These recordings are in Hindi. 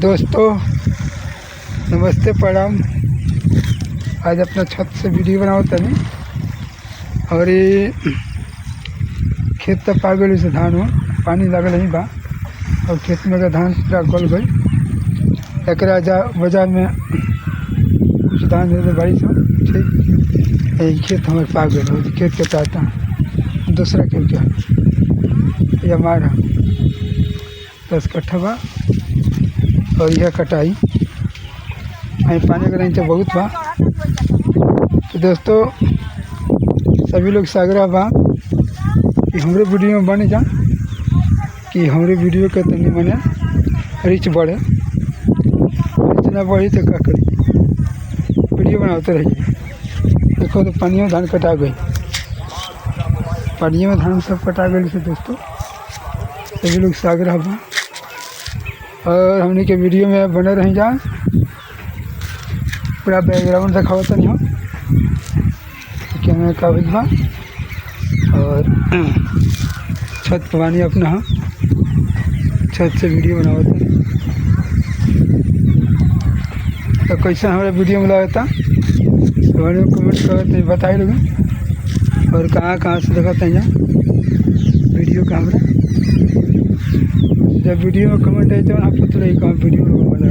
दोस्तों नमस्ते प्रणाम। आज अपना छत से वीडियो बनाओ तनी और ये खेत तक पा गई से धान हो पानी लगल ही बा और खेत में का धान पूरा गल गई। एक वजह में कुछ धान दे दे बारिश हो ठीक यही खेत हमारे पा गए हो खेत के चाहता दूसरा खेत क्या ये हमारा 10 कट्ठा बा और यह कटाई पानी का नीचे बहुत बा। तो दोस्तों सभी लोग से आग्रह बा कि हमारे वीडियो में बने जा कि हमारे वीडियो के तनी मने रीच बढ़े। रीच ना बढ़ी तो क्या करिए वीडियो बनाते रहिए। देखो तो पानी में धान कटा गई पानी में धान सब कटा गई से दोस्तों सभी लोग से आग्रह बा और हमने के वीडियो में बने रह जा पूरा बैकग्राउंड दिखावता नहीं हो कैमरा का बा और छत पर पानी अपना हो छत से वीडियो बनावता तो कैसा हमारा वीडियो में लगता तो हमें कमेंट करते बताए लोग और कहाँ से दिखाते हैं वीडियो का हमारा जब वीडियो में कमेंट है तो आप पता रही कहाँ वीडियो में बना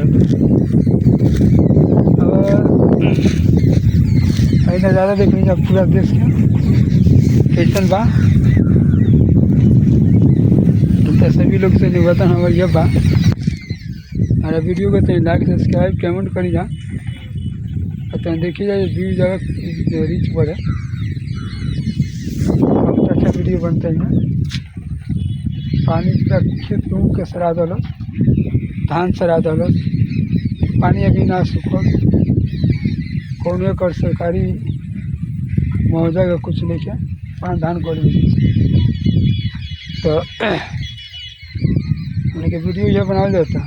और नज़ारा देख लीजिए आप पूरा देश के कैसन बा। तो सभी लोग से निवेदन हमारे यह बा हमारा वीडियो को तो लाइक सब्सक्राइब कमेंट करी जा तो देखिए जाए व्यू जगह रीच बढ़े बहुत अच्छा वीडियो बनते हैं। पानी पूरा खेत गेहूँ के सरा दल धान सरा दल पानी अभी ना सूखल कौन कर सरकारी मुआवजा का कुछ नहीं है पानी धान कर तो हमने के वीडियो यह बनाया जाता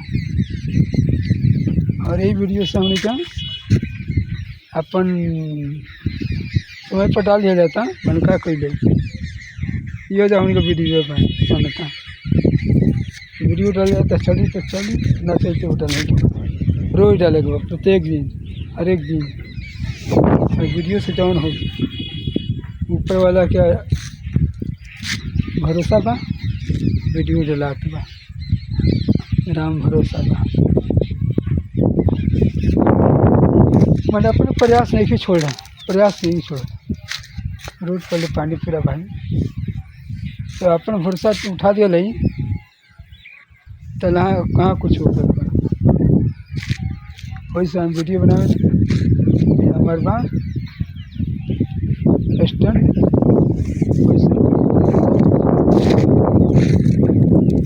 और यही वीडियो से हमने क्या अपन समय पर डाल दिया जाता बनका कोई ले ये जो हमने वीडियो बनता वीडियो डाल जाता चली तो चली ना चलते वो डालेंगे रोज डालेगा प्रत्येक दिन हर एक दिन और वीडियो से जौन हो ऊपर वाला क्या भरोसा बा वीडियो डलात बा राम भरोसा बा मैंने अपने प्रयास नहीं छोड़ रहा प्रयास नहीं छोड़ा रोज पहले पानी पूरा भाई तो अपना भरोसा उठा दिया नहीं तो कहाँ कुछ हो सकता वैसे हम वीडियो बनाए हमारे बात स्टैंड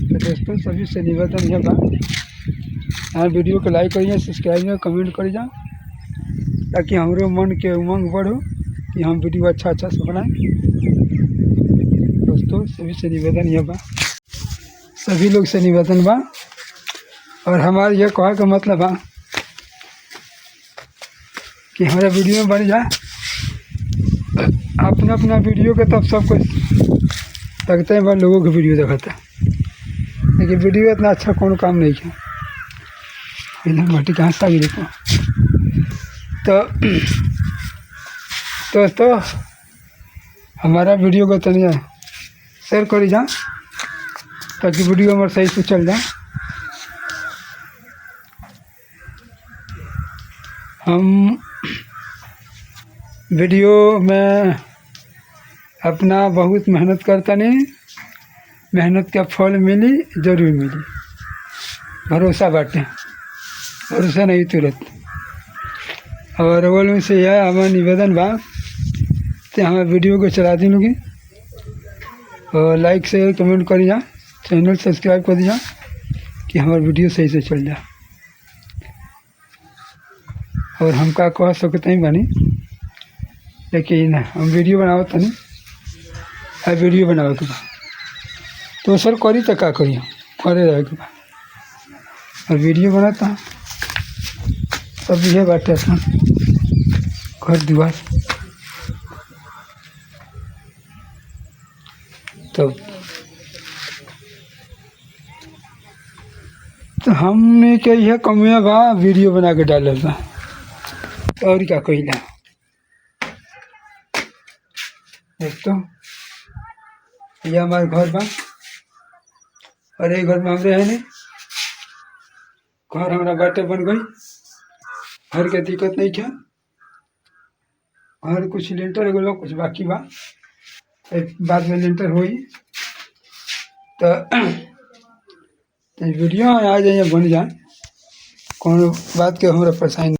तो दोस्तों सभी से निवेदन है बात यहाँ वीडियो को लाइक करिए सब्सक्राइब कमेंट कर जा ताकि हमारे मन के उमंग बढ़ो कि हम वीडियो अच्छा से बनाएं। दोस्तों सभी से निवेदन यह बा सभी लोग से निवेदन बा और हमारे यह कहा का मतलब बा कि हमारा वीडियो में बन जाए अपना अपना वीडियो के तब सब कुछ लगता है बार लोगों के वीडियो दिखाता लेकिन वीडियो इतना अच्छा कौन काम नहीं है एकदम घटी कहाँ से आगे देखो तो दोस्तों हमारा वीडियो को तनिया शेयर करी जा ताकि वीडियो हमारे सही से चल जाए। हम वीडियो में अपना बहुत मेहनत करता नहीं मेहनत का फल मिली जरूर मिली भरोसा बाटे भरोसा नहीं तुरंत और बोल में से यह हमारा निवेदन बा तो हमारे वीडियो को चला दी लोगी और लाइक शेयर कमेंट करी जा चैनल सब्सक्राइब कर दिया कि हमारा वीडियो सही से चल जाए और हम का कह सकते हैं बनी लेकिन हम वीडियो बनाओ तो नहीं वीडियो बनाओ के तो सर करी तो क्या करिए करे रहे के और वीडियो बनाता सब यह बात है घर द्वार तो तो हमने के यह कमिया बा वीडियो बना के डालल बा और क्या कहिला। देख तो ये हमारे घर बा और ये घर में हम रहे नहीं। घर हमारा बाटे बन गई, घर के दिक्कत नहीं क्या। घर कुछ लेंटर एगो लोग कुछ बाकी बा, एक बाद में लेंटर होई तो वीडियो आ जाए बन जाए, कोनो बात के हमरा परेशानी।